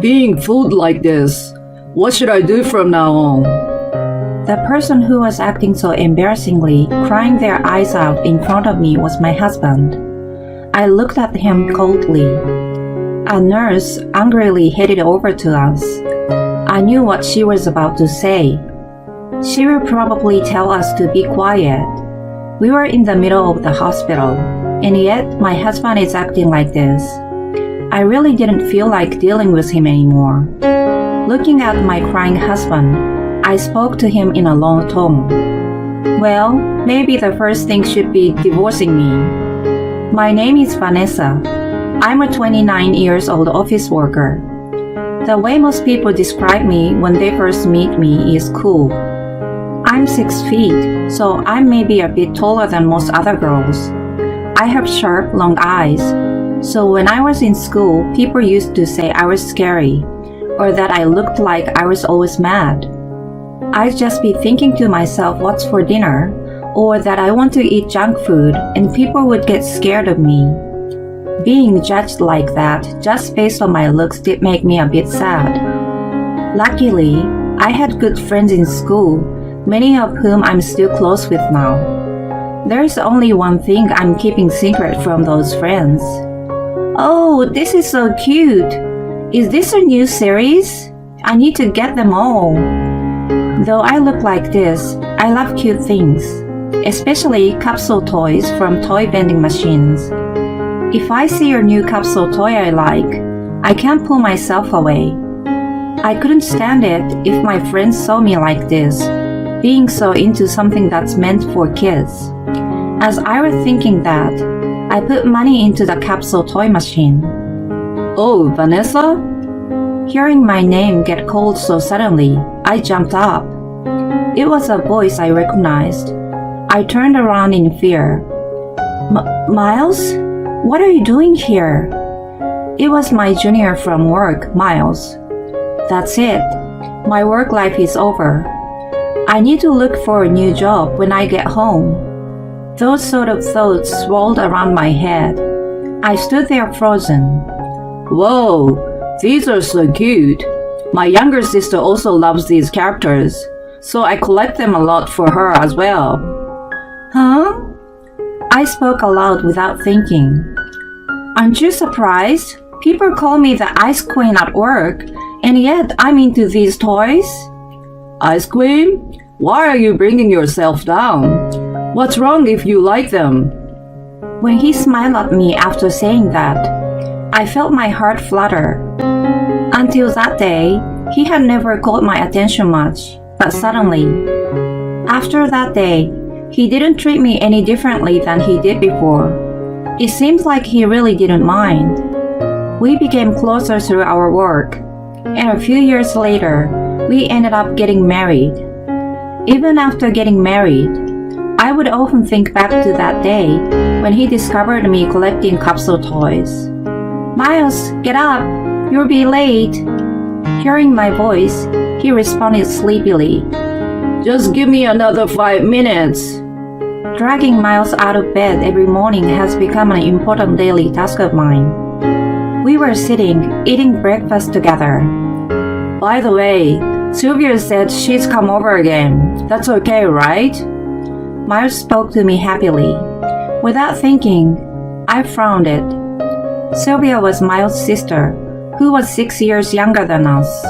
being fooled like this. What should I do from now on? The person who was acting so embarrassingly, crying their eyes out in front of me was my husband. I looked at him coldly. A nurse angrily headed over to us. I knew what she was about to say. She would probably tell us to be quiet. We were in the middle of the hospital, and yet my husband is acting like this. I really didn't feel like dealing with him anymore. Looking at my crying husband, I spoke to him in a low tone. Well, maybe the first thing should be divorcing me. My name is Vanessa. I'm a 29 years old office worker. The way most people describe me when they first meet me is cool. I'm 6 feet, so I'm maybe a bit taller than most other girls. I have sharp, long eyes, so when I was in school, people used to say I was scary, or that I looked like I was always mad. I'd just be thinking to myself what's for dinner, or that I want to eat junk food, and people would get scared of me. Being judged like that, just based on my looks, did make me a bit sad. Luckily, I had good friends in school, many of whom I'm still close with now. There's only one thing I'm keeping secret from those friends. Oh, this is so cute! Is this a new series? I need to get them all. Though I look like this, I love cute things, especially capsule toys from toy vending machines. If I see a new capsule toy I like, I can't pull myself away. I couldn't stand it if my friends saw me like this, being so into something that's meant for kids. As I was thinking that, I put money into the capsule toy machine. Oh, Vanessa? Hearing my name get called so suddenly, I jumped up. It was a voice I recognized. I turned around in fear. Miles? What are you doing here? It was my junior from work, Miles. That's it. My work life is over. I need to look for a new job when I get home. Those sort of thoughts swirled around my head. I stood there frozen. Whoa, these are so cute. My younger sister also loves these characters, so I collect them a lot for her as well. Huh? I spoke aloud without thinking. Aren't you surprised? People call me the ice queen at work, and yet I'm into these toys. Ice Queen? Why are you bringing yourself down? What's wrong if you like them? When he smiled at me after saying that, I felt my heart flutter. Until that day, he had never caught my attention much, but suddenly, after that day, he didn't treat me any differently than he did before. It seems like he really didn't mind. We became closer through our work, and a few years later, we ended up getting married. Even after getting married, I would often think back to that day when he discovered me collecting capsule toys. Miles, get up! You'll be late. Hearing my voice, he responded sleepily. Just give me another 5 minutes. Dragging Miles out of bed every morning has become an important daily task of mine. We were sitting, eating breakfast together. By the way, Sylvia said she's come over again. That's okay, right? Miles spoke to me happily. Without thinking, I frowned it. Sylvia was Miles' sister, who was 6 years younger than us.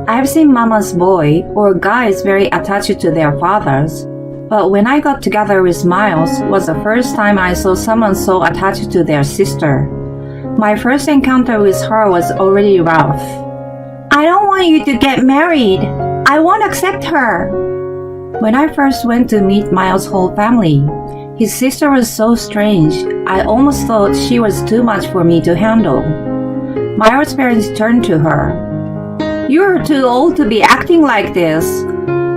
I've seen Mama's boy or guys very attached to their fathers, but when I got together with Miles was the first time I saw someone so attached to their sister. My first encounter with her was already rough. I don't want you to get married. I won't accept her. When I first went to meet Miles' whole family, his sister was so strange, I almost thought she was too much for me to handle. Miles' parents turned to her. You're too old to be acting like this.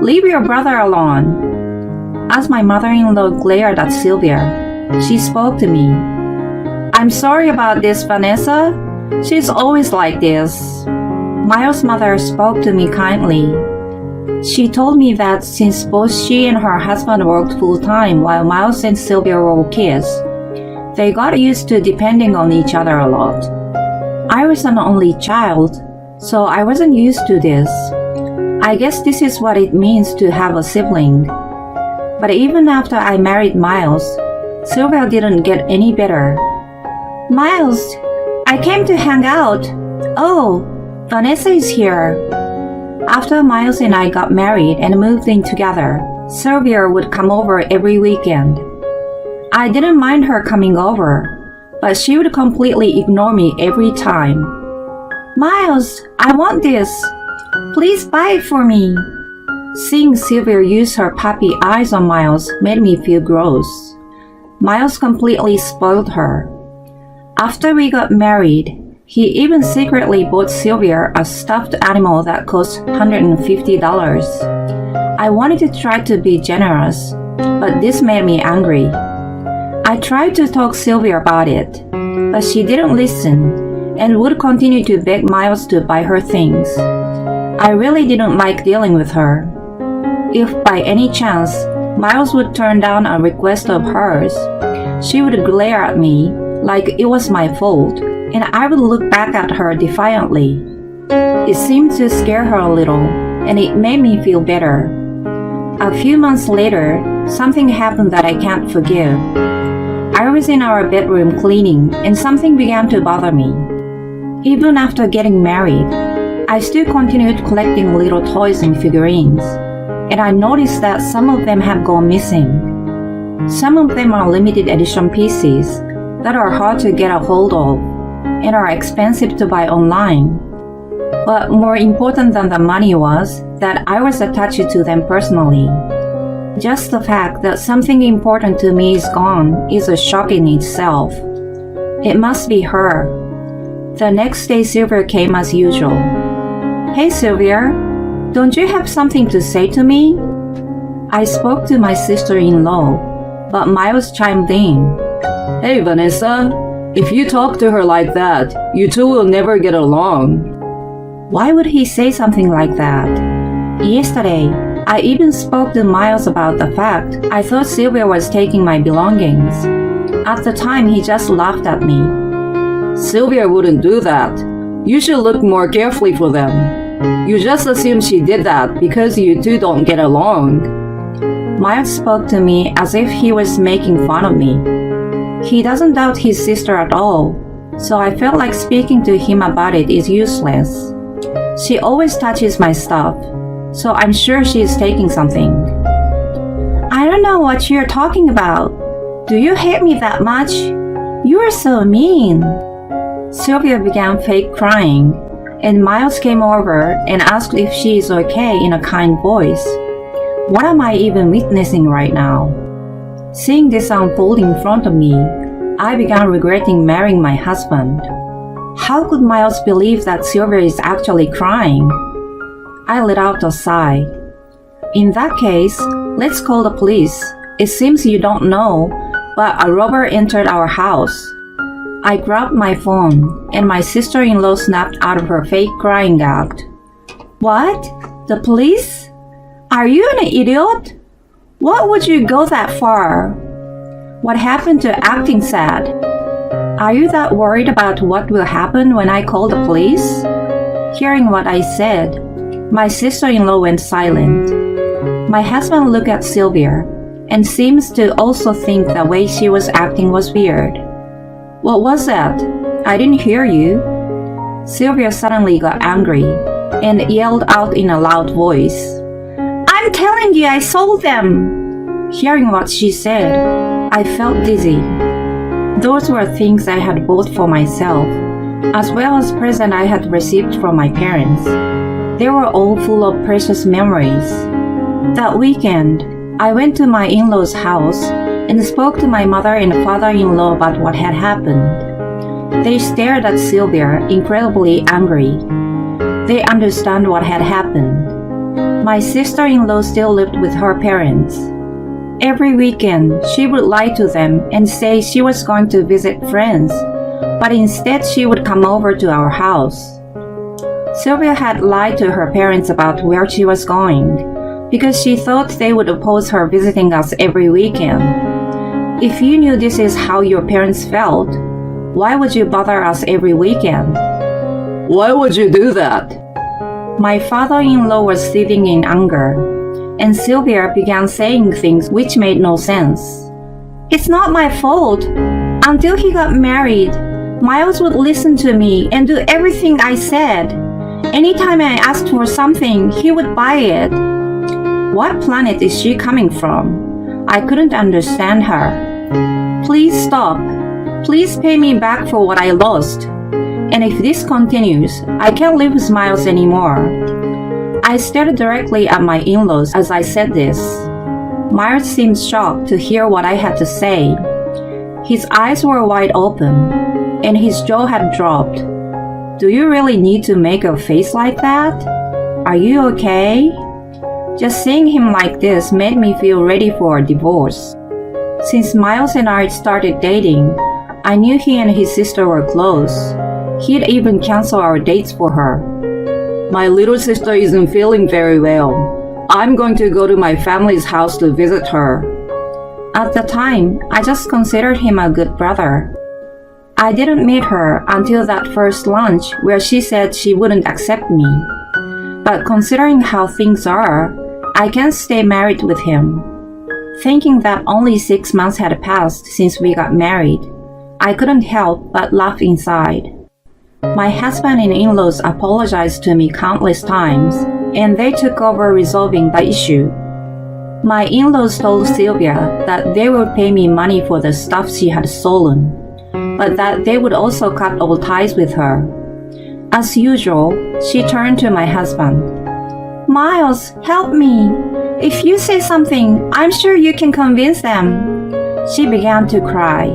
Leave your brother alone. As my mother-in-law glared at Sylvia, she spoke to me. I'm sorry about this, Vanessa. She's always like this. Miles' mother spoke to me kindly. She told me that since both she and her husband worked full-time while Miles and Sylvia were kids, they got used to depending on each other a lot. I was an only child, so I wasn't used to this. I guess this is what it means to have a sibling. But even after I married Miles, Sylvia didn't get any better. Miles, I came to hang out. Oh, Vanessa is here. After Miles and I got married and moved in together, Sylvia would come over every weekend. I didn't mind her coming over, but she would completely ignore me every time. Miles, I want this. Please buy it for me. Seeing Sylvia use her puppy eyes on Miles made me feel gross. Miles completely spoiled her. After we got married, he even secretly bought Sylvia a stuffed animal that cost $150. I wanted to try to be generous, but this made me angry. I tried to talk Sylvia about it, but she didn't listen and would continue to beg Miles to buy her things. I really didn't like dealing with her. If by any chance Miles would turn down a request of hers, she would glare at me like it was my fault, and I would look back at her defiantly. It seemed to scare her a little, and it made me feel better. A few months later, something happened that I can't forgive. I was in our bedroom cleaning, and something began to bother me. Even after getting married, I still continued collecting little toys and figurines, and I noticed that some of them have gone missing. Some of them are limited edition pieces that are hard to get a hold of and are expensive to buy online. But more important than the money was that I was attached to them personally. Just the fact that something important to me is gone is a shock in itself. It must be her. The next day Sylvia came as usual. Hey Sylvia, don't you have something to say to me? I spoke to my sister-in-law, but Miles chimed in. Hey Vanessa, if you talk to her like that, you two will never get along. Why would he say something like that? Yesterday, I even spoke to Miles about the fact I thought Sylvia was taking my belongings. At the time, he just laughed at me. Sylvia wouldn't do that. You should look more carefully for them. You just assume she did that because you two don't get along. Miles spoke to me as if he was making fun of me. He doesn't doubt his sister at all, so I felt like speaking to him about it is useless. She always touches my stuff, so I'm sure she is taking something. I don't know what you're talking about. Do you hate me that much? You are so mean. Sylvia began fake crying, and Miles came over and asked if she is okay in a kind voice. What am I even witnessing right now? Seeing this unfold in front of me, I began regretting marrying my husband. How could Miles believe that Sylvia is actually crying? I let out a sigh. In that case, let's call the police. It seems you don't know, but a robber entered our house. I grabbed my phone, and my sister-in-law snapped out of her fake crying act. What? The police? Are you an idiot? What would you go that far? What happened to acting sad? Are you that worried about what will happen when I call the police? Hearing what I said, my sister-in-law went silent. My husband looked at Sylvia and seems to also think the way she was acting was weird. What was that? I didn't hear you. Sylvia suddenly got angry and yelled out in a loud voice. I'm telling you I sold them! Hearing what she said, I felt dizzy. Those were things I had bought for myself, as well as presents I had received from my parents. They were all full of precious memories. That weekend, I went to my in-laws' house and spoke to my mother and father-in-law about what had happened. They stared at Sylvia, incredibly angry. They understood what had happened. My sister-in-law still lived with her parents. Every weekend, she would lie to them and say she was going to visit friends, but instead she would come over to our house. Sylvia had lied to her parents about where she was going because she thought they would oppose her visiting us every weekend. If you knew this is how your parents felt, why would you bother us every weekend? Why would you do that? My father-in-law was seething in anger, and Sylvia began saying things which made no sense. It's not my fault. Until he got married, Miles would listen to me and do everything I said. Anytime I asked for something, he would buy it. What planet is she coming from? I couldn't understand her. Please stop. Please pay me back for what I lost. And if this continues, I can't live with Miles anymore. I stared directly at my in-laws as I said this. Miles seemed shocked to hear what I had to say. His eyes were wide open, and his jaw had dropped. Do you really need to make a face like that? Are you okay? Just seeing him like this made me feel ready for a divorce. Since Miles and I started dating, I knew he and his sister were close. He'd even cancel our dates for her. My little sister isn't feeling very well. I'm going to go to my family's house to visit her. At the time, I just considered him a good brother. I didn't meet her until that first lunch where she said she wouldn't accept me. But considering how things are, I can't stay married with him. Thinking that only 6 months had passed since we got married, I couldn't help but laugh inside. My husband and in-laws apologized to me countless times, and they took over resolving the issue. My in-laws told Sylvia that they would pay me money for the stuff she had stolen, but that they would also cut all ties with her. As usual, she turned to my husband. Miles, help me. If you say something, I'm sure you can convince them. She began to cry.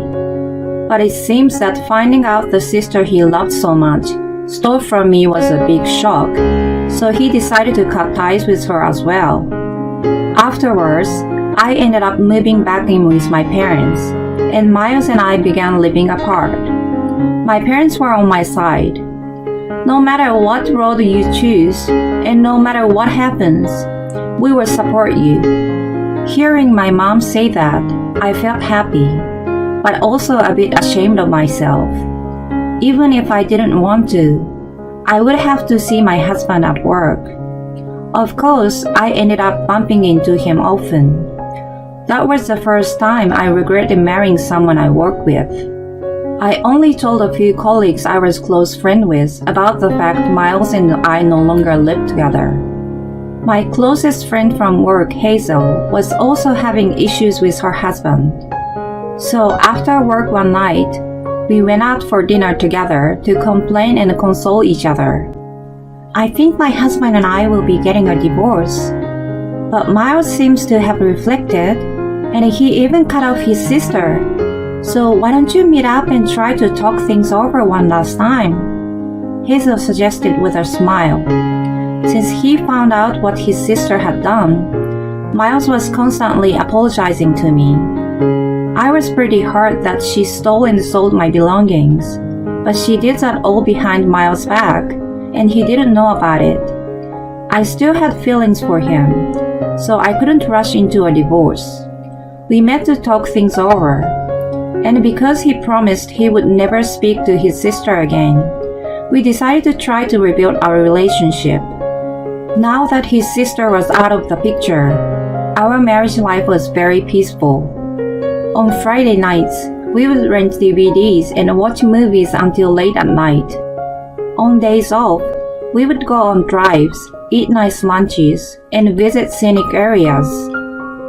But it seems that finding out the sister he loved so much stole from me was a big shock, so he decided to cut ties with her as well. Afterwards, I ended up moving back in with my parents, and Miles and I began living apart. My parents were on my side. No matter what road you choose, and no matter what happens, we will support you. Hearing my mom say that, I felt happy, but also a bit ashamed of myself. Even if I didn't want to, I would have to see my husband at work. Of course, I ended up bumping into him often. That was the first time I regretted marrying someone I worked with. I only told a few colleagues I was close friends with about the fact Miles and I no longer lived together. My closest friend from work, Hazel, was also having issues with her husband. So after work one night, we went out for dinner together to complain and console each other. I think my husband and I will be getting a divorce. But Miles seems to have reflected, and he even cut off his sister. So why don't you meet up and try to talk things over one last time? Hazel suggested with a smile. Since he found out what his sister had done, Miles was constantly apologizing to me. I was pretty hurt that she stole and sold my belongings, but she did that all behind Miles' back, and he didn't know about it. I still had feelings for him, so I couldn't rush into a divorce. We met to talk things over, and because he promised he would never speak to his sister again, we decided to try to rebuild our relationship. Now that his sister was out of the picture, our marriage life was very peaceful. On Friday nights, we would rent DVDs and watch movies until late at night. On days off, we would go on drives, eat nice lunches, and visit scenic areas.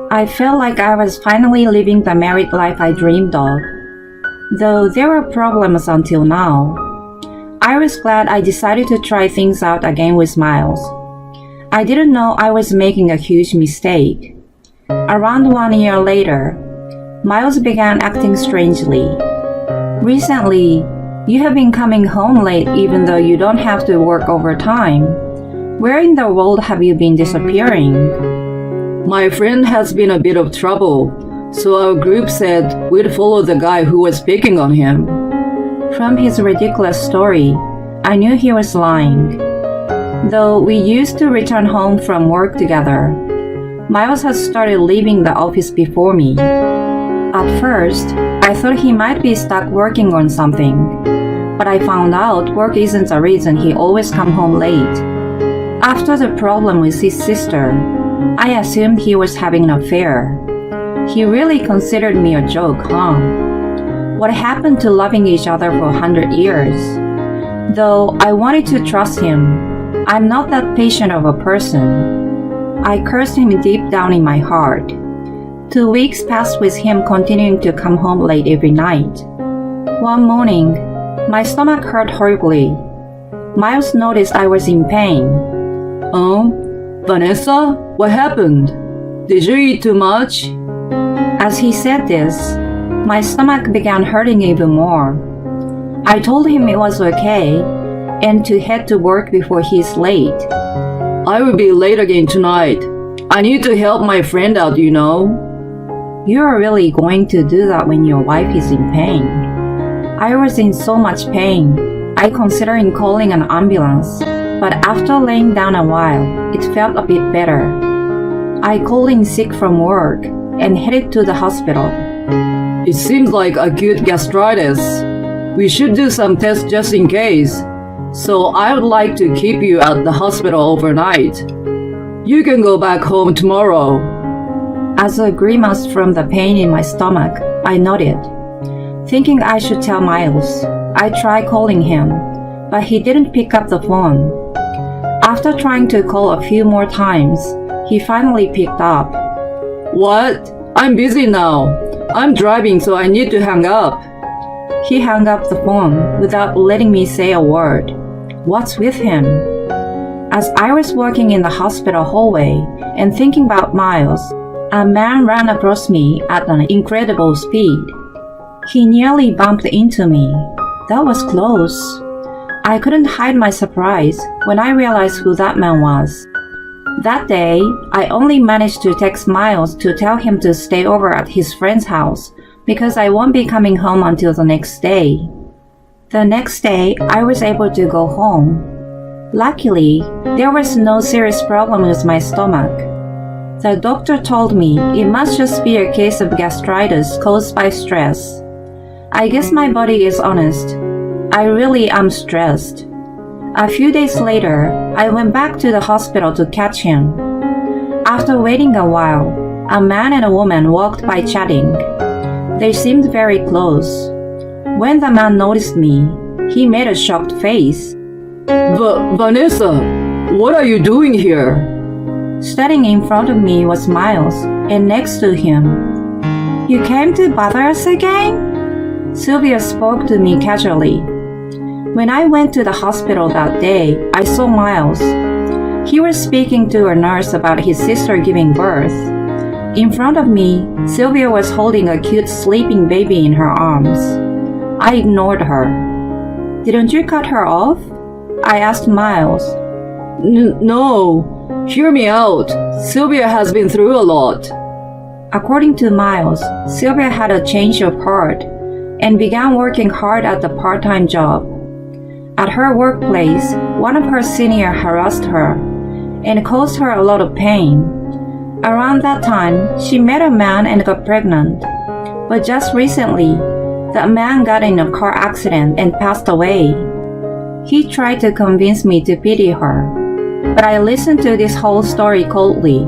I felt like I was finally living the married life I dreamed of, though there were problems until now. I was glad I decided to try things out again with Miles. I didn't know I was making a huge mistake. Around 1 year later, Miles began acting strangely. Recently, you have been coming home late even though you don't have to work overtime. Where in the world have you been disappearing? My friend has been a bit of trouble, so our group said we'd follow the guy who was picking on him. From his ridiculous story, I knew he was lying. Though we used to return home from work together, Miles had started leaving the office before me. At first, I thought he might be stuck working on something, but I found out work isn't the reason he always come home late. After the problem with his sister, I assumed he was having an affair. He really considered me a joke, huh? What happened to loving each other for 100 years? Though I wanted to trust him, I'm not that patient of a person. I cursed him deep down in my heart. 2 weeks passed with him continuing to come home late every night. One morning, my stomach hurt horribly. Miles noticed I was in pain. Oh, Vanessa, what happened? Did you eat too much? As he said this, my stomach began hurting even more. I told him it was okay and to head to work before he's late. I will be late again tonight. I need to help my friend out, you know. You're really going to do that when your wife is in pain? I was in so much pain, I considered calling an ambulance, but after laying down a while, it felt a bit better. I called in sick from work and headed to the hospital. It seems like acute gastritis. We should do some tests just in case. So I would like to keep you at the hospital overnight. You can go back home tomorrow. As a grimace from the pain in my stomach, I nodded. Thinking I should tell Miles, I tried calling him, but he didn't pick up the phone. After trying to call a few more times, he finally picked up. What? I'm busy now. I'm driving, so I need to hang up. He hung up the phone without letting me say a word. What's with him? As I was walking in the hospital hallway and thinking about Miles, a man ran across me at an incredible speed. He nearly bumped into me. That was close. I couldn't hide my surprise when I realized who that man was. That day, I only managed to text Miles to tell him to stay over at his friend's house because I won't be coming home until the next day. The next day, I was able to go home. Luckily, there was no serious problem with my stomach. The doctor told me it must just be a case of gastritis caused by stress. I guess my body is honest. I really am stressed. A few days later, I went back to the hospital to catch him. After waiting a while, a man and a woman walked by chatting. They seemed very close. When the man noticed me, he made a shocked face. Vanessa, what are you doing here? Standing in front of me was Miles, and next to him, "You came to bother us again?" Sylvia spoke to me casually. When I went to the hospital that day, I saw Miles. He was speaking to a nurse about his sister giving birth. In front of me, Sylvia was holding a cute sleeping baby in her arms. I ignored her. "Didn't you cut her off?" I asked Miles. No, hear me out. Sylvia has been through a lot. According to Miles, Sylvia had a change of heart and began working hard at the part-time job. At her workplace, one of her seniors harassed her and caused her a lot of pain. Around that time, she met a man and got pregnant. But just recently, the man got in a car accident and passed away. He tried to convince me to pity her, but I listened to this whole story coldly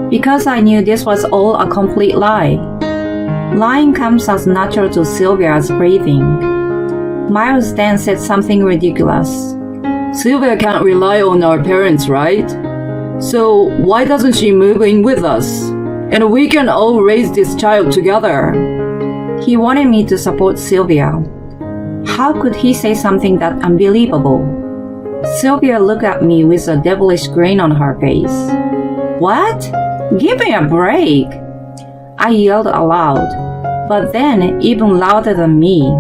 because I knew this was all a complete lie. Lying comes as natural to Sylvia as breathing. Miles then said something ridiculous. Sylvia can't rely on our parents, right? So why doesn't she move in with us? And we can all raise this child together. He wanted me to support Sylvia. How could he say something that unbelievable? Sylvia looked at me with a devilish grin on her face. "What? Give me a break!" I yelled aloud, but then even louder than me.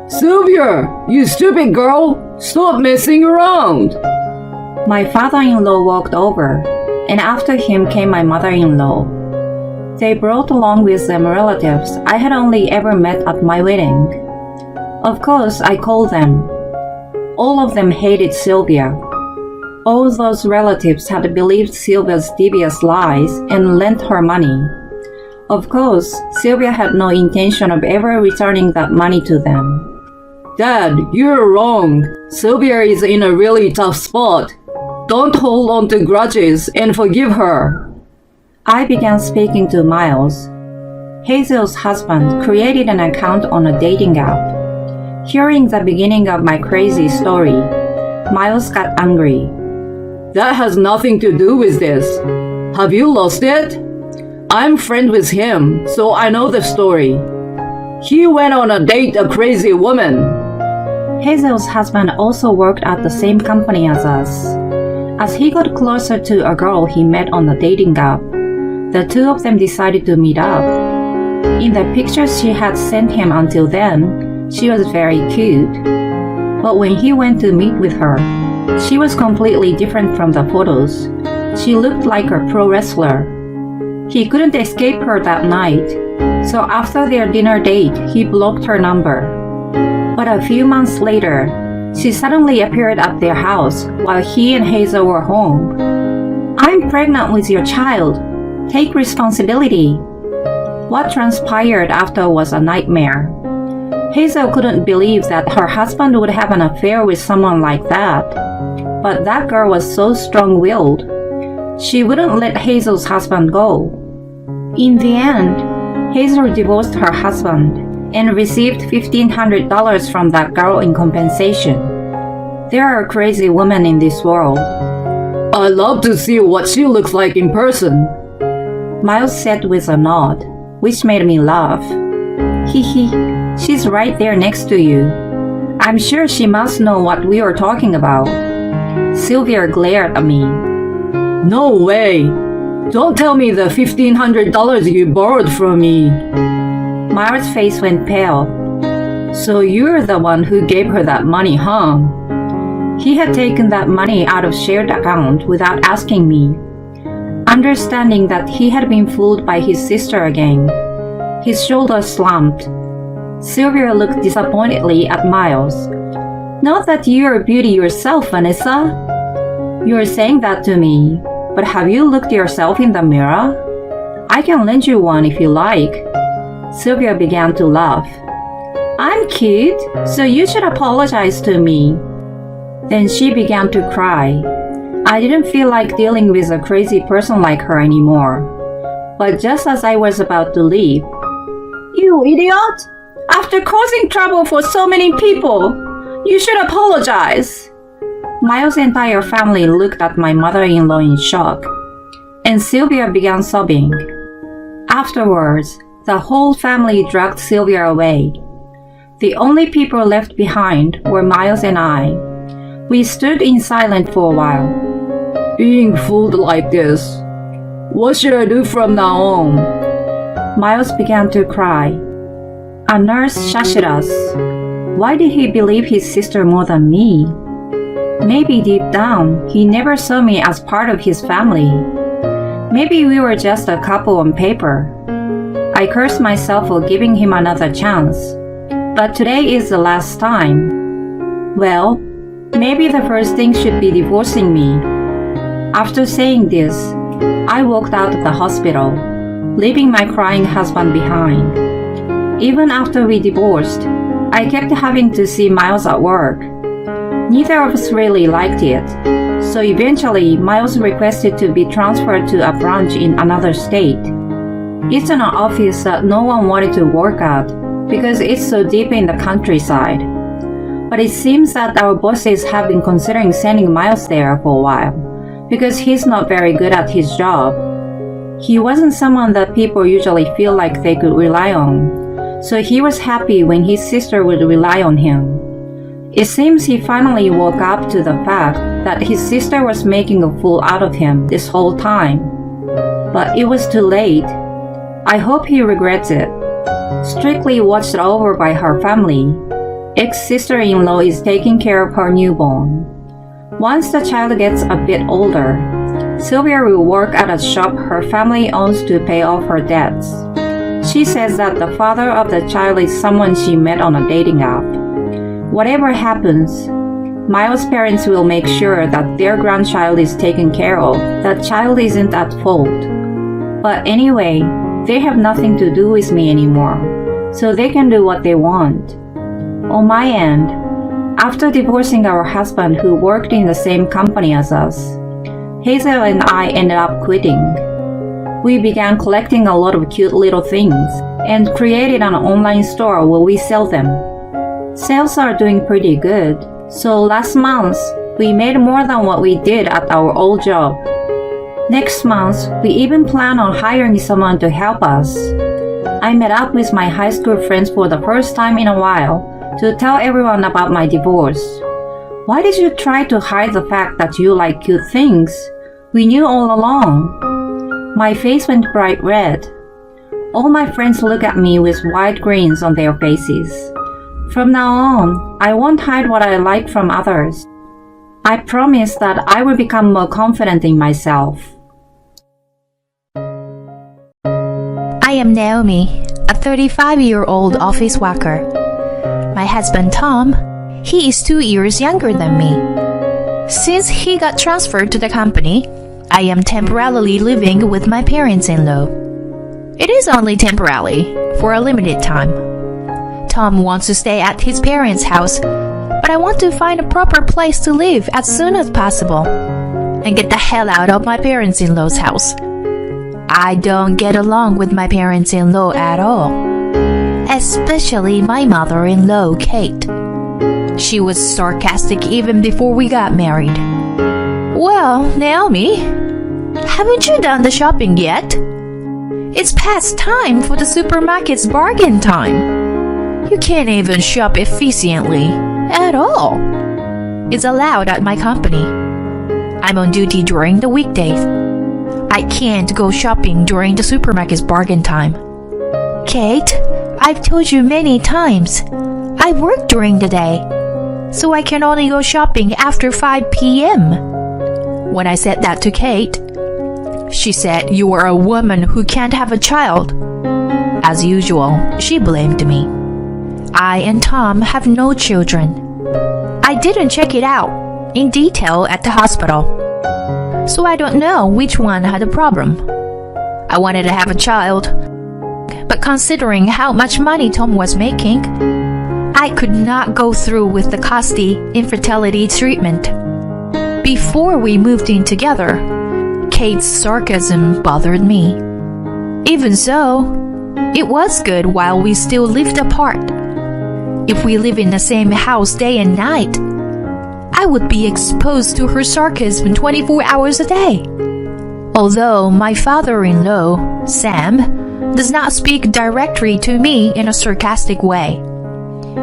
"Sylvia, you stupid girl! Stop messing around!" My father-in-law walked over, and after him came my mother-in-law. They brought along with them relatives I had only ever met at my wedding. Of course, I called them. All of them hated Sylvia. All those relatives had believed Sylvia's devious lies and lent her money. Of course, Sylvia had no intention of ever returning that money to them. Dad, you're wrong. Sylvia is in a really tough spot. Don't hold on to grudges and forgive her. I began speaking to Miles. Hazel's husband created an account on a dating app. Hearing the beginning of my crazy story, Miles got angry. That has nothing to do with this. Have you lost it? I'm friends with him, so I know the story. He went on a date a crazy woman. Hazel's husband also worked at the same company as us. As he got closer to a girl he met on the dating app, the two of them decided to meet up. In the pictures she had sent him until then, she was very cute. But when he went to meet with her, she was completely different from the photos. She looked like a pro wrestler. He couldn't escape her that night, so after their dinner date, he blocked her number. But a few months later, she suddenly appeared at their house while he and Hazel were home. "I'm pregnant with your child. Take responsibility." What transpired after was a nightmare. Hazel couldn't believe that her husband would have an affair with someone like that. But that girl was so strong-willed. She wouldn't let Hazel's husband go. In the end, Hazel divorced her husband and received $1,500 from that girl in compensation. There are crazy women in this world. I'd love to see what she looks like in person. Miles said with a nod, which made me laugh. Hee, she's right there next to you. I'm sure she must know what we were talking about. Sylvia glared at me. No way. Don't tell me the $1,500 you borrowed from me. Miles' face went pale. So you're the one who gave her that money, huh? He had taken that money out of shared account without asking me. Understanding that he had been fooled by his sister again, his shoulders slumped. Sylvia looked disappointedly at Miles. Not that you're a beauty yourself, Vanessa. You're saying that to me, but have you looked yourself in the mirror? I can lend you one if you like. Sylvia began to laugh. I'm cute, so you should apologize to me. Then she began to cry. I didn't feel like dealing with a crazy person like her anymore. But just as I was about to leave, You idiot! After causing trouble for so many people, you should apologize. Miles' entire family looked at my mother-in-law in shock, and Sylvia began sobbing. Afterwards, the whole family dragged Sylvia away. The only people left behind were Miles and I. We stood in silence for a while. Being fooled like this. What should I do from now on? Miles began to cry. A nurse shushed us. Why did he believe his sister more than me? Maybe deep down, he never saw me as part of his family. Maybe we were just a couple on paper. I cursed myself for giving him another chance. But today is the last time. Well, maybe the first thing should be divorcing me. After saying this, I walked out of the hospital, leaving my crying husband behind. Even after we divorced, I kept having to see Miles at work. Neither of us really liked it, so eventually Miles requested to be transferred to a branch in another state. It's an office that no one wanted to work at because it's so deep in the countryside. But it seems that our bosses have been considering sending Miles there for a while because he's not very good at his job. He wasn't someone that people usually feel like they could rely on, so he was happy when his sister would rely on him. It seems he finally woke up to the fact that his sister was making a fool out of him this whole time. But it was too late. I hope he regrets it. Strictly watched over by her family, ex-sister-in-law is taking care of her newborn. Once the child gets a bit older, Sylvia will work at a shop her family owns to pay off her debts. She says that the father of the child is someone she met on a dating app. Whatever happens, Miles' parents will make sure that their grandchild is taken care of. That child isn't at fault. But anyway, they have nothing to do with me anymore, so they can do what they want. On my end, after divorcing our husband who worked in the same company as us, Hazel and I ended up quitting. We began collecting a lot of cute little things and created an online store where we sell them. Sales are doing pretty good, so last month we made more than what we did at our old job. Next month, we even plan on hiring someone to help us. I met up with my high school friends for the first time in a while to tell everyone about my divorce. Why did you try to hide the fact that you like cute things? We knew all along. My face went bright red. All my friends look at me with wide grins on their faces. From now on, I won't hide what I like from others. I promise that I will become more confident in myself. I am Naomi, a 35-year-old office worker. My husband Tom, he is 2 years younger than me. Since he got transferred to the company, I am temporarily living with my parents-in-law. It is only temporarily, for a limited time. Tom wants to stay at his parents' house, but I want to find a proper place to live as soon as possible and get the hell out of my parents-in-law's house. I don't get along with my parents-in-law at all, especially my mother-in-law, Kate. She was sarcastic even before we got married. Well, Naomi, haven't you done the shopping yet? It's past time for the supermarket's bargain time. You can't even shop efficiently at all. It's allowed at my company. I'm on duty during the weekdays. I can't go shopping during the supermarket's bargain time. Kate, I've told you many times, I work during the day, so I can only go shopping after 5 p.m. When I said that to Kate, she said you are a woman who can't have a child. As usual, she blamed me. I and Tom have no children. I didn't check it out in detail at the hospital, so I don't know which one had a problem. I wanted to have a child, but considering how much money Tom was making, I could not go through with the costly infertility treatment. Before we moved in together, Kate's sarcasm bothered me. Even so, it was good while we still lived apart. If we live in the same house day and night, I would be exposed to her sarcasm 24 hours a day. Although my father-in-law, Sam, does not speak directly to me in a sarcastic way,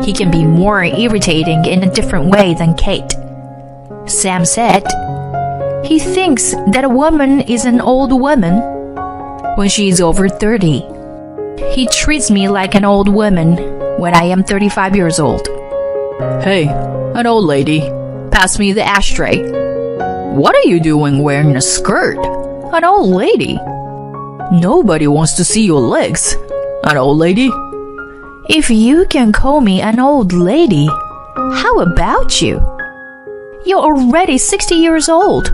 he can be more irritating in a different way than Kate. Sam said he thinks that a woman is an old woman when she is over 30. He treats me like an old woman when I am 35 years old. Hey, an old lady, pass me the ashtray. What are you doing wearing a skirt? An old lady. Nobody wants to see your legs. An old lady. If you can call me an old lady, how about you? You're already 60 years old.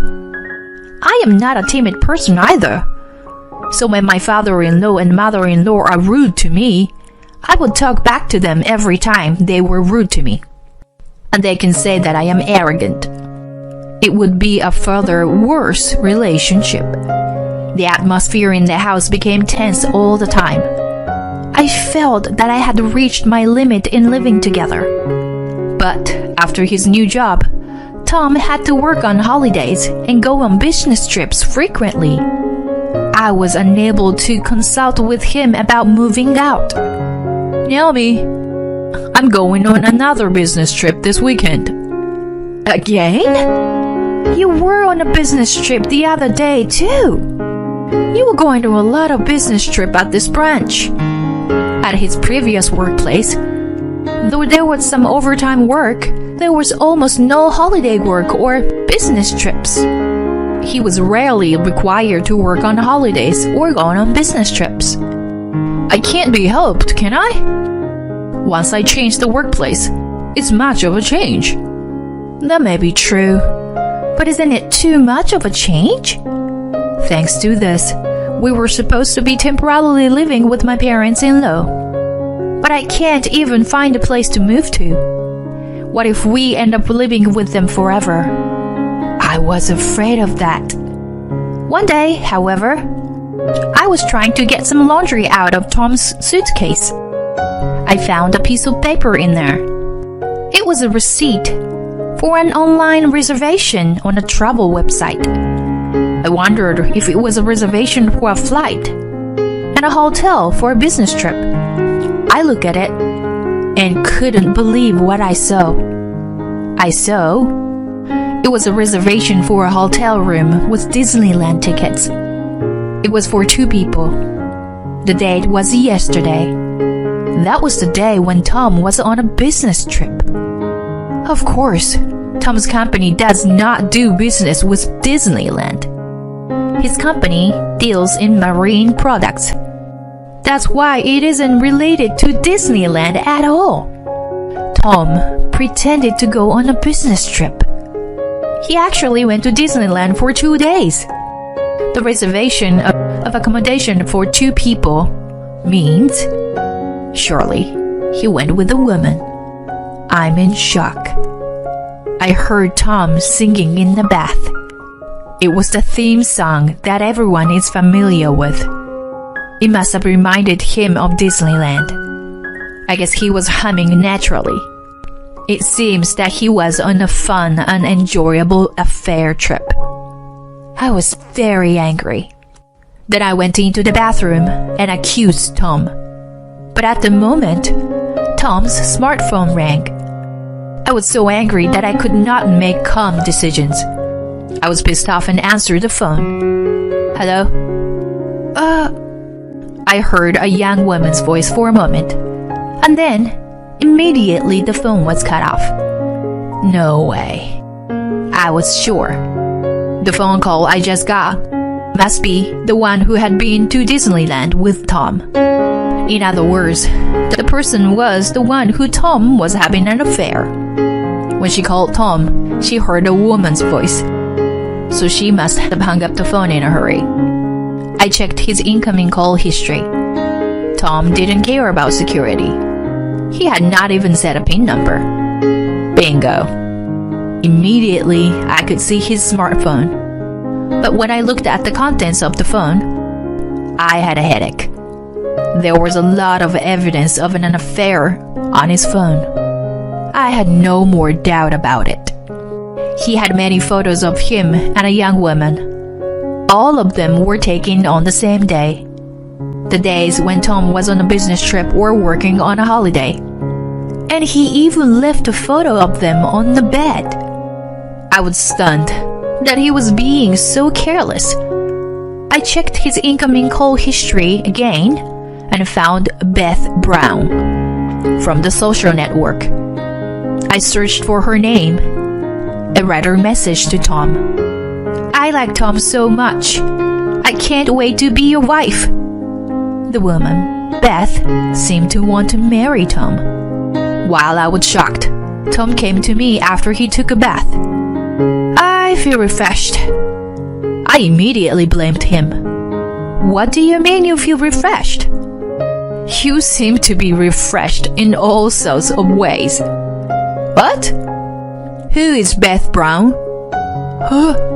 I am not a timid person either. So when my father-in-law and mother-in-law are rude to me, I would talk back to them every time they were rude to me. And they can say that I am arrogant. It would be a further worse relationship. The atmosphere in the house became tense all the time. I felt that I had reached my limit in living together. But after his new job, Tom had to work on holidays and go on business trips frequently. I was unable to consult with him about moving out. Naomi, I'm going on another business trip this weekend. Again? You were on a business trip the other day too. You were going to a lot of business trip at this branch. At his previous workplace, though there was some overtime work, there was almost no holiday work or business trips. He was rarely required to work on holidays or go on business trips. I can't be helped, can I? Once I change the workplace, it's much of a change. That may be true, but isn't it too much of a change? Thanks to this, we were supposed to be temporarily living with my parents-in-law. But but I can't even find a place to move to. What if we end up living with them forever? I was afraid of that. One day, however, I was trying to get some laundry out of Tom's suitcase. I found a piece of paper in there. It was a receipt for an online reservation on a travel website. I wondered if it was a reservation for a flight and a hotel for a business trip. I looked at it and couldn't believe what I saw. It was a reservation for a hotel room with Disneyland tickets. It was for 2 people. The date was yesterday. That was the day when Tom was on a business trip. Of course, Tom's company does not do business with Disneyland. His company deals in marine products. That's why it isn't related to Disneyland at all. Tom pretended to go on a business trip. He actually went to Disneyland for 2 days. The reservation of accommodation for 2 people means surely he went with a woman. I'm in shock. I heard Tom singing in the bath. It was the theme song that everyone is familiar with. It must have reminded him of Disneyland. I guess he was humming naturally. It seems that he was on a fun and enjoyable affair trip. I was very angry. Then I went into the bathroom and accused Tom. But at the moment, Tom's smartphone rang. I was so angry that I could not make calm decisions. I was pissed off and answered the phone. Hello? I heard a young woman's voice for a moment. And then, immediately the phone was cut off. No way. I was sure. The phone call I just got must be the one who had been to Disneyland with Tom. In other words, the person was the one who Tom was having an affair. When she called Tom, she heard a woman's voice. So she must have hung up the phone in a hurry. I checked his incoming call history. Tom didn't care about security. He had not even set a PIN number. Bingo. Immediately, I could see his smartphone. But when I looked at the contents of the phone, I had a headache. There was a lot of evidence of an affair on his phone. I had no more doubt about it. He had many photos of him and a young woman. All of them were taken on the same day. The days when Tom was on a business trip or working on a holiday. And he even left a photo of them on the bed. I was stunned that he was being so careless. I checked his incoming call history again and found Beth Brown from the social network. I searched for her name and read her message to Tom. I like Tom so much. I can't wait to be your wife. The woman, Beth, seemed to want to marry Tom. While I was shocked, Tom came to me after he took a bath. I feel refreshed. I immediately blamed him. What do you mean you feel refreshed? You seem to be refreshed in all sorts of ways. What? Who is Beth Brown? Huh?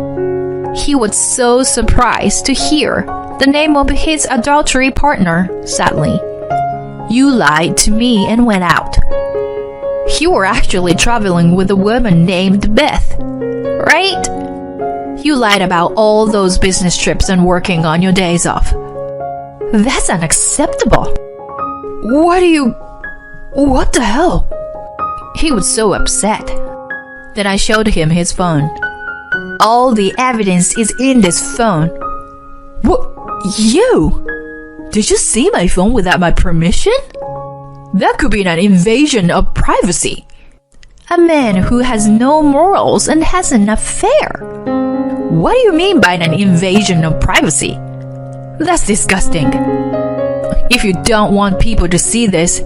He was so surprised to hear the name of his adultery partner, sadly. You lied to me and went out. You were actually traveling with a woman named Beth, right? You lied about all those business trips and working on your days off. That's unacceptable. What the hell? He was so upset. Then I showed him his phone. All the evidence is in this phone. What? You? Did you see my phone without my permission? That could be an invasion of privacy. A man who has no morals and has an affair. What do you mean by an invasion of privacy? That's disgusting. If you don't want people to see this,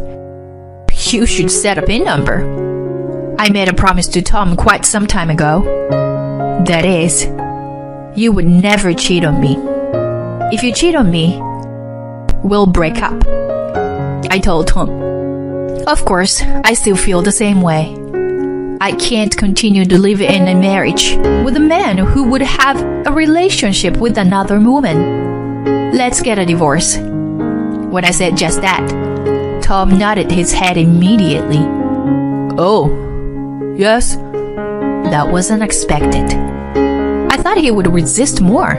you should set a PIN number. I made a promise to Tom quite some time ago. That is, you would never cheat on me. If you cheat on me, we'll break up. I told Tom. Of course, I still feel the same way. I can't continue to live in a marriage with a man who would have a relationship with another woman. Let's get a divorce. When I said just that, Tom nodded his head immediately. Oh, yes? That was unexpected. I thought he would resist more.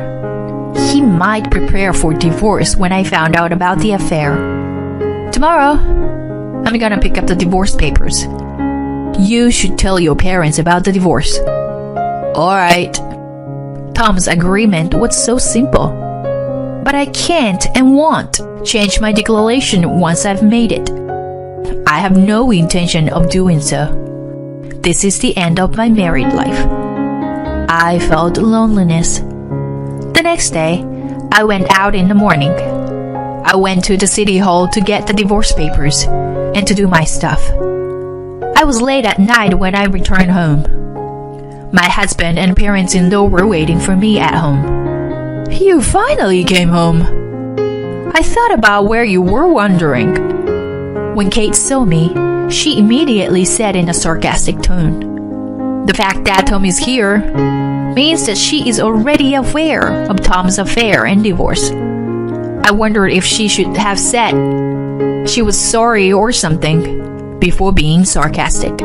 He might prepare for divorce when I found out about the affair. Tomorrow, I'm gonna pick up the divorce papers. You should tell your parents about the divorce. Alright. Tom's agreement was so simple. But I can't and won't change my declaration once I've made it. I have no intention of doing so. This is the end of my married life. I felt loneliness. The next day, I went out in the morning. I went to the city hall to get the divorce papers and to do my stuff. I was late at night when I returned home. My husband and parents-in-law were waiting for me at home. You finally came home. I thought about where you were wandering. When Kate saw me, she immediately said in a sarcastic tone, "The fact that Tom is here means that she is already aware of Tom's affair and divorce." I wondered if she should have said she was sorry or something before being sarcastic.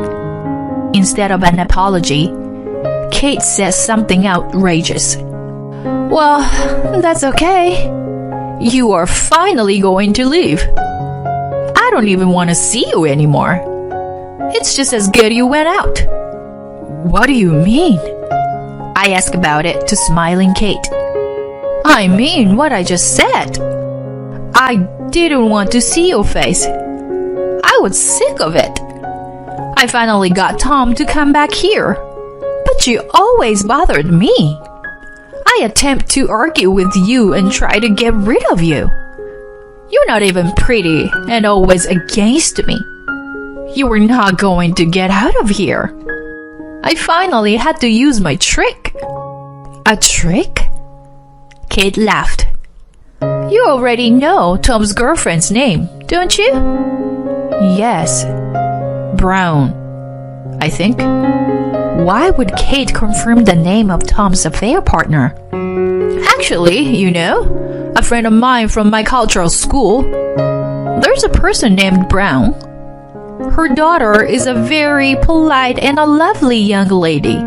Instead of an apology, Kate says something outrageous. "Well, that's okay. You are finally going to leave. I don't even want to see you anymore. It's just as good you went out." "What do you mean?" I asked about it to smiling Kate. "I mean what I just said. I didn't want to see your face. I was sick of it. I finally got Tom to come back here, but you always bothered me. I attempt to argue with you and try to get rid of you. You're not even pretty and always against me. You were not going to get out of here. I finally had to use my trick." "A trick?" Kate laughed. "You already know Tom's girlfriend's name, don't you?" "Yes. Brown, I think." Why would Kate confirm the name of Tom's affair partner? "Actually, you know, a friend of mine from my cultural school, there's a person named Brown. Her daughter is a very polite and a lovely young lady.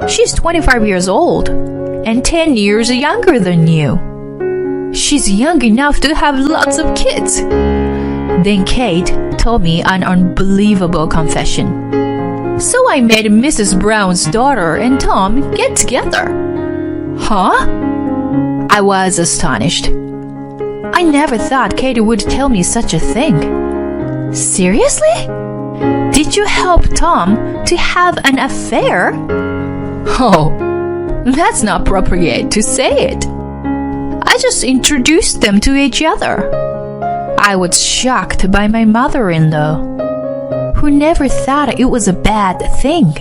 She's 25 years old and 10 years younger than you. She's young enough to have lots of kids." Then Kate told me an unbelievable confession. "So I made Mrs. Brown's daughter and Tom get together." "Huh?" I was astonished. I never thought Kate would tell me such a thing. "Seriously? Did you help Tom to have an affair?" "Oh, that's not appropriate to say it. I just introduced them to each other." I was shocked by my mother-in-law, who never thought it was a bad thing.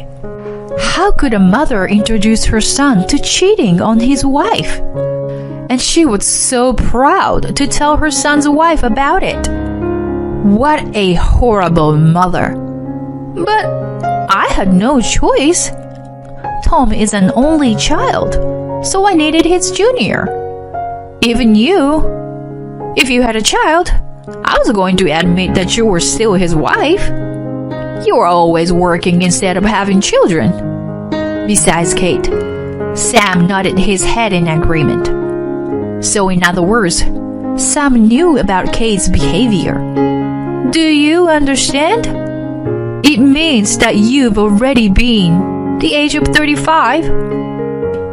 How could a mother introduce her son to cheating on his wife? And she was so proud to tell her son's wife about it. What a horrible mother. But I had no choice. Tom is an only child, so I needed his junior. Even you, if you had a child, I was going to admit that you were still his wife. You were always working instead of having children. Besides Kate, Sam nodded his head in agreement. So in other words, Sam knew about Kate's behavior. Do you understand? It means that you've already been the age of 35.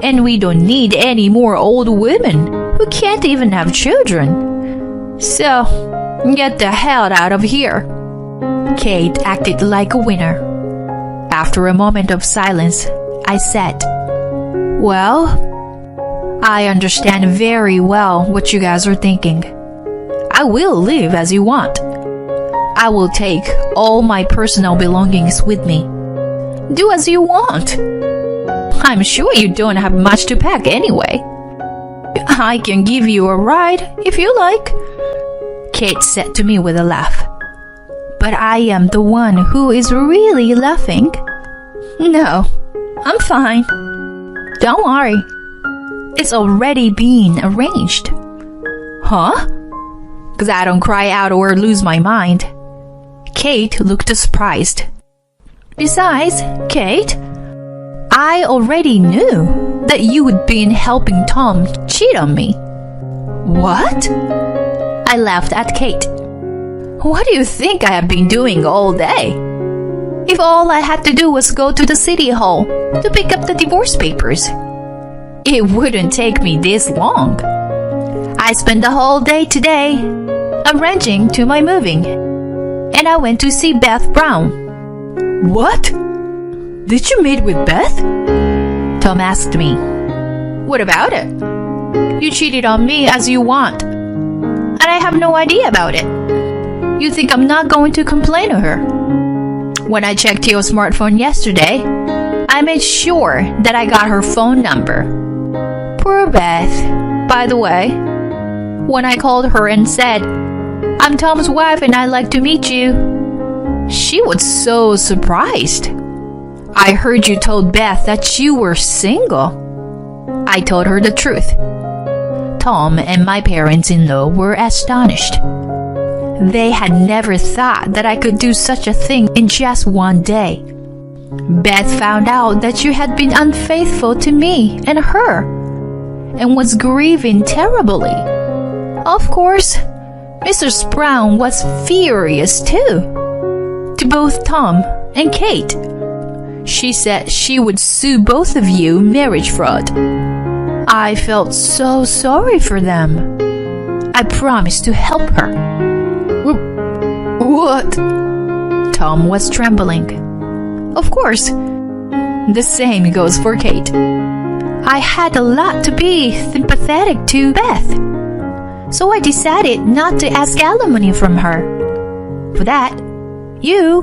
And we don't need any more old women who can't even have children. So, get the hell out of here. Kate acted like a winner. After a moment of silence, I said, "Well, I understand very well what you guys are thinking. I will live as you want. I will take all my personal belongings with me. Do as you want. I'm sure you don't have much to pack anyway. I can give you a ride if you like," Kate said to me with a laugh. but I am the one who is really laughing. No, I'm fine. Don't worry. It's already been arranged. Huh? Because I don't cry out or lose my mind. Kate looked surprised. Besides, Kate, I already knew that you would be helping Tom cheat on me. What? I laughed at Kate. What do you think I have been doing all day? If all I had to do was go to the city hall to pick up the divorce papers, it wouldn't take me this long. I spent the whole day today arranging to my moving, and I went to see Beth Brown. What? Did you meet with Beth? Tom asked me. What about it? You cheated on me as you want, and I have no idea about it. You think I'm not going to complain to her? When I checked your smartphone yesterday, I made sure that I got her phone number. Poor Beth. By the way, when I called her and said, I'm Tom's wife and I'd like to meet you, she was so surprised. I heard you told Beth that you were single. I told her the truth. Tom and my parents-in-law were astonished. They had never thought that I could do such a thing in just one day. Beth found out that you had been unfaithful to me and her, and was grieving terribly. Of course, Mrs. Brown was furious too, to both Tom and Kate. She said she would sue both of you marriage fraud. I felt so sorry for them. I promised to help her. What? Tom was trembling. Of course, the same goes for Kate. I had a lot to be sympathetic to Beth, so I decided not to ask alimony from her. For that, you,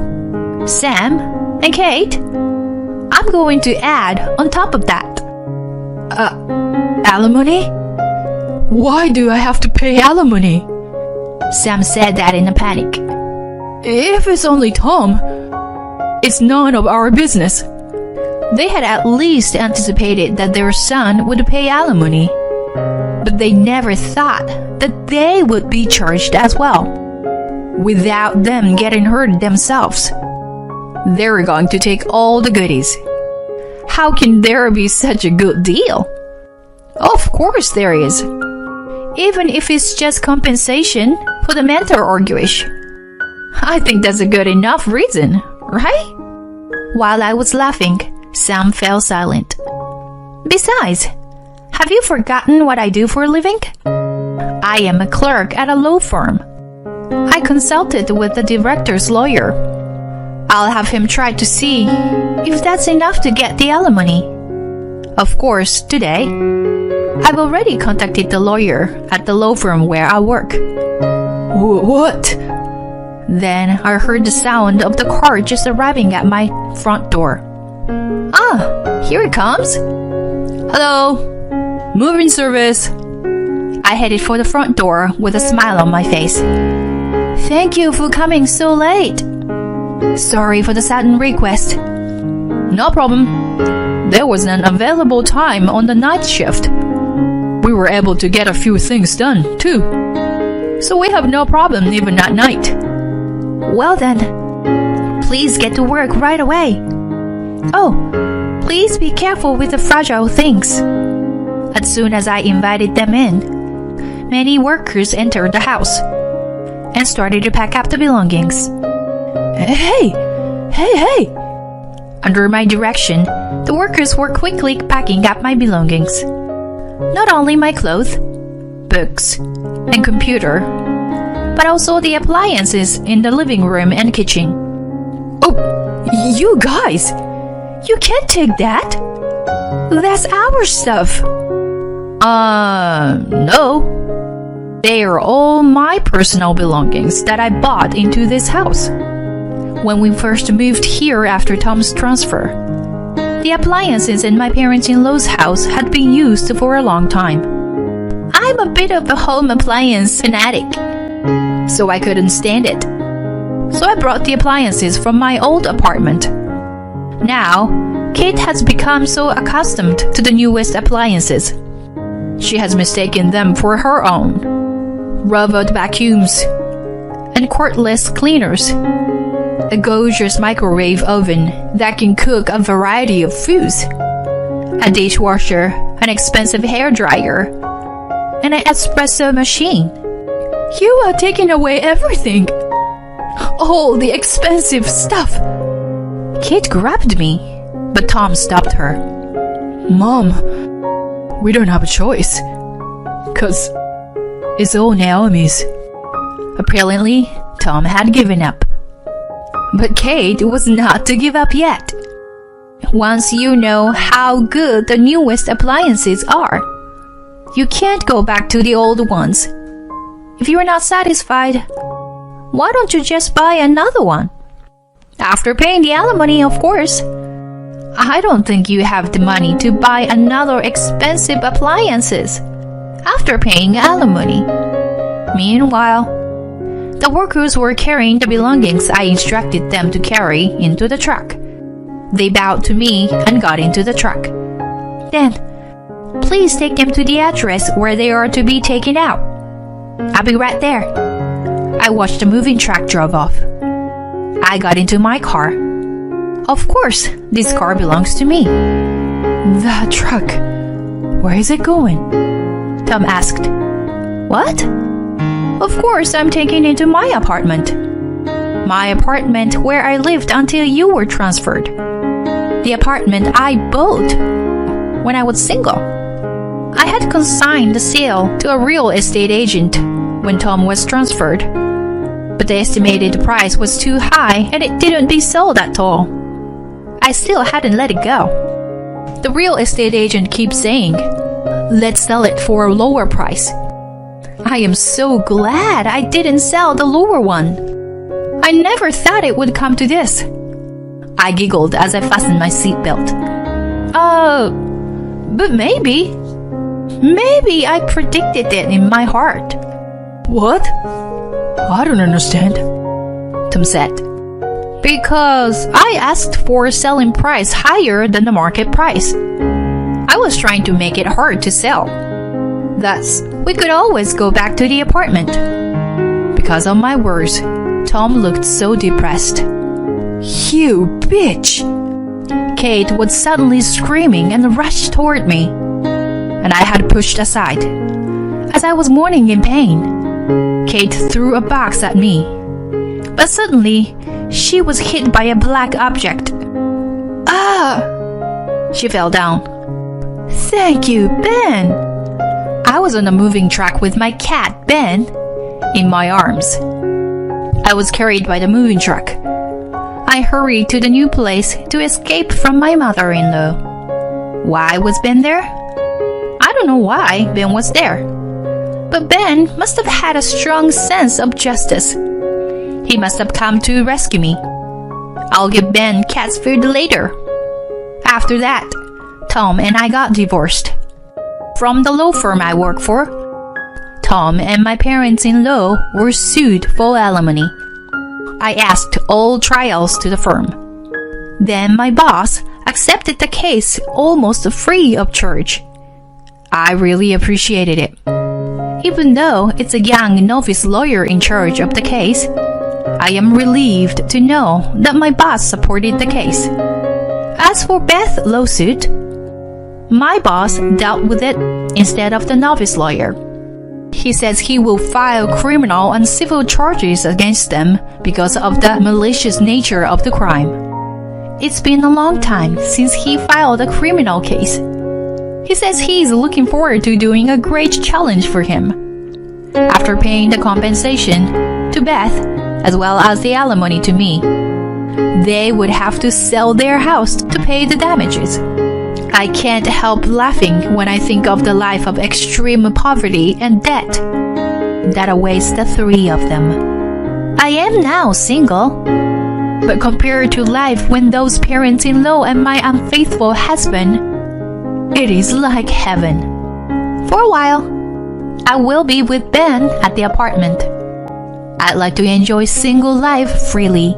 Sam, and Kate, I'm going to add on top of that. Alimony? Why do I have to pay alimony? Sam said that in a panic. If it's only Tom, it's none of our business. They had at least anticipated that their son would pay alimony, but they never thought that they would be charged as well, without them getting hurt themselves. They were going to take all the goodies. How can there be such a good deal? Of course there is. Even if it's just compensation for the mental anguish. I think that's a good enough reason, right? While I was laughing, Sam fell silent. Besides, have you forgotten what I do for a living? I am a clerk at a law firm. I consulted with the director's lawyer. I'll have him try to see if that's enough to get the alimony. Of course, today, I've already contacted the lawyer at the law firm where I work. What? Then I heard the sound of the car just arriving at my front door. Ah, here it comes. Hello, moving service. I headed for the front door with a smile on my face. Thank you for coming so late. Sorry for the sudden request. No problem. There was an available time on the night shift. We were able to get a few things done, too. So we have no problem even at night. Well then, please get to work right away. Oh, please be careful with the fragile things. As soon as I invited them in, many workers entered the house and started to pack up the belongings. Hey! Under my direction, the workers were quickly packing up my belongings. Not only my clothes, books, and computer, but also the appliances in the living room and kitchen. Oh, you guys! You can't take that! That's our stuff! No. They are all my personal belongings that I bought into this house. When we first moved here after Tom's transfer, the appliances in my parents-in-law's house had been used for a long time. I'm a bit of a home appliance fanatic, so I couldn't stand it. so I brought the appliances from my old apartment. Now, Kate has become so accustomed to the newest appliances. She has mistaken them for her own. Robot vacuums and cordless cleaners, a gorgeous microwave oven that can cook a variety of foods, a dishwasher, an expensive hairdryer, and an espresso machine. You are taking away everything. All the expensive stuff. Kate grabbed me, but Tom stopped her. Mom, we don't have a choice, 'cause it's all Naomi's. Apparently, Tom had given up. But Kate was not to give up yet. Once you know how good the newest appliances are, you can't go back to the old ones. If you are not satisfied, why don't you just buy another one? After paying the alimony, of course. I don't think you have the money to buy another expensive appliances after paying alimony. Meanwhile, the workers were carrying the belongings I instructed them to carry into the truck. They bowed to me and got into the truck. Then, please take them to the address where they are to be taken out. I'll be right there. I watched the moving truck drive off. I got into my car. Of course, this car belongs to me. That truck, where is it going? Tom asked. What? Of course, I'm taking it to my apartment. My apartment where I lived until you were transferred. The apartment I bought when I was single. I had consigned the sale to a real estate agent when Tom was transferred, but the estimated price was too high and it didn't be sold at all. I still hadn't let it go. The real estate agent keeps saying, let's sell it for a lower price. I am so glad I didn't sell the lower one. I never thought it would come to this. I giggled as I fastened my seatbelt. But maybe I predicted it in my heart. What? I don't understand, Tom said. Because I asked for a selling price higher than the market price. I was trying to make it hard to sell. Thus, we could always go back to the apartment. Because of my words, Tom looked so depressed. You bitch! Kate was suddenly screaming and rushed toward me, and I had pushed aside. As I was moaning in pain, Kate threw a box at me. But suddenly, she was hit by a black object. Ah! She fell down. Thank you, Ben! I was on a moving truck with my cat, Ben, in my arms. I was carried by the moving truck. I hurried to the new place to escape from my mother-in-law. Why was Ben there? I don't know why Ben was there. But Ben must have had a strong sense of justice. He must have come to rescue me. I'll give Ben cat's food later. After that, Tom and I got divorced. From the law firm I work for, Tom and my parents-in-law were sued for alimony. I asked all trials to the firm. Then my boss accepted the case almost free of charge. I really appreciated it. Even though it's a young novice lawyer in charge of the case, I am relieved to know that my boss supported the case. As for Beth's lawsuit, my boss dealt with it instead of the novice lawyer. He says he will file criminal and civil charges against them because of the malicious nature of the crime. It's been a long time since he filed a criminal case. He says he is looking forward to doing a great challenge for him. After paying the compensation to Beth, as well as the alimony to me, they would have to sell their house to pay the damages. I can't help laughing when I think of the life of extreme poverty and debt that awaits the three of them. I am now single, but compared to life when those parents-in-law and my unfaithful husband, it is like heaven. For a while, I will be with Ben at the apartment. I'd like to enjoy single life freely.